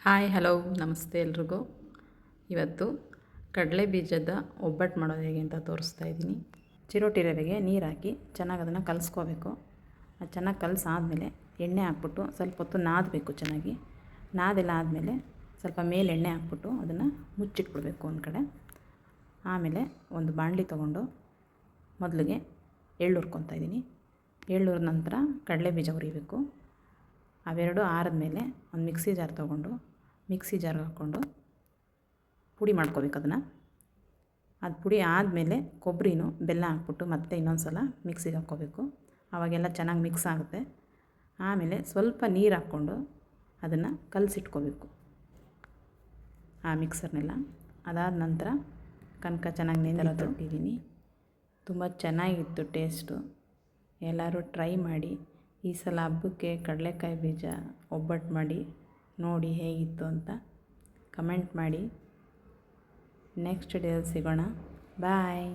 Hi hello ನಮಸ್ತೆ ಎಲ್ರಿಗೂ. ಇವತ್ತು ಕಡಲೆ ಬೀಜದ ಒಬ್ಬಟ್ಟು ಮಾಡೋದು ಹೇಗೆ ಅಂತ ತೋರಿಸ್ತಾ ಇದ್ದೀನಿ. ಚಿರೋಟಿ ರವೆಗೆ ನೀರು ಹಾಕಿ ಚೆನ್ನಾಗಿ ಅದನ್ನು ಕಲಿಸ್ಕೋಬೇಕು. ಅದು ಚೆನ್ನಾಗಿ ಕಲಸಾದ್ಮೇಲೆ ಎಣ್ಣೆ ಹಾಕ್ಬಿಟ್ಟು ಸ್ವಲ್ಪ ಹೊತ್ತು ನಾದಬೇಕು. ಚೆನ್ನಾಗಿ ನಾದೆಲ್ಲ ಆದಮೇಲೆ ಸ್ವಲ್ಪ ಮೇಲೆ ಎಣ್ಣೆ ಹಾಕ್ಬಿಟ್ಟು ಅದನ್ನು ಮುಚ್ಚಿಟ್ಬಿಡ್ಬೇಕು ಒಂದು ಕಡೆ. ಆಮೇಲೆ ಒಂದು ಬಾಣಲಿ ತೊಗೊಂಡು ಮೊದಲಿಗೆ ಎಳ್ಳು ಹುರ್ಕೊತಾ ಇದ್ದೀನಿ. ಎಳ್ಳು ಹುರಿದ ನಂತರ ಕಡಲೆ ಬೀಜ ಹುರಿಬೇಕು. ಅವೆರಡು ಆರಿದ್ಮೇಲೆ ಒಂದು ಮಿಕ್ಸಿ ಜಾರ್ ತೊಗೊಂಡು ಮಿಕ್ಸಿ ಜಾರ್ಗೆ ಹಾಕ್ಕೊಂಡು ಪುಡಿ ಮಾಡ್ಕೋಬೇಕು. ಅದು ಪುಡಿ ಆದಮೇಲೆ ಕೊಬ್ಬರಿನೂ ಬೆಲ್ಲ ಹಾಕ್ಬಿಟ್ಟು ಮತ್ತೆ ಇನ್ನೊಂದು ಸಲ ಮಿಕ್ಸಿಗೆ ಹಾಕ್ಕೋಬೇಕು. ಆವಾಗೆಲ್ಲ ಚೆನ್ನಾಗಿ ಮಿಕ್ಸ್ ಆಗುತ್ತೆ. ಆಮೇಲೆ ಸ್ವಲ್ಪ ನೀರು ಹಾಕ್ಕೊಂಡು ಅದನ್ನು ಕಲಸಿಟ್ಕೋಬೇಕು ಆ ಮಿಕ್ಸರ್ನೆಲ್ಲ. ಅದಾದ ನಂತರ ಕನಕ ಚೆನ್ನಾಗಿ ತೊಟ್ಟಿದ್ದೀನಿ. ತುಂಬ ಚೆನ್ನಾಗಿತ್ತು ಟೇಸ್ಟು. ಎಲ್ಲರೂ ಟ್ರೈ ಮಾಡಿ. ಈ ಸಲ ಹಬ್ಬಕ್ಕೆ ಕಡಲೆಕಾಯಿ ಬೀಜ ಒಬ್ಬಟ್ಟು ಮಾಡಿ ನೋಡಿ ಹೇಗಿತ್ತು ಅಂತ ಕಮೆಂಟ್ ಮಾಡಿ. ನೆಕ್ಸ್ಟ್ ಡೇಯಲ್ಲಿ ಸಿಗೋಣ. ಬಾಯ್.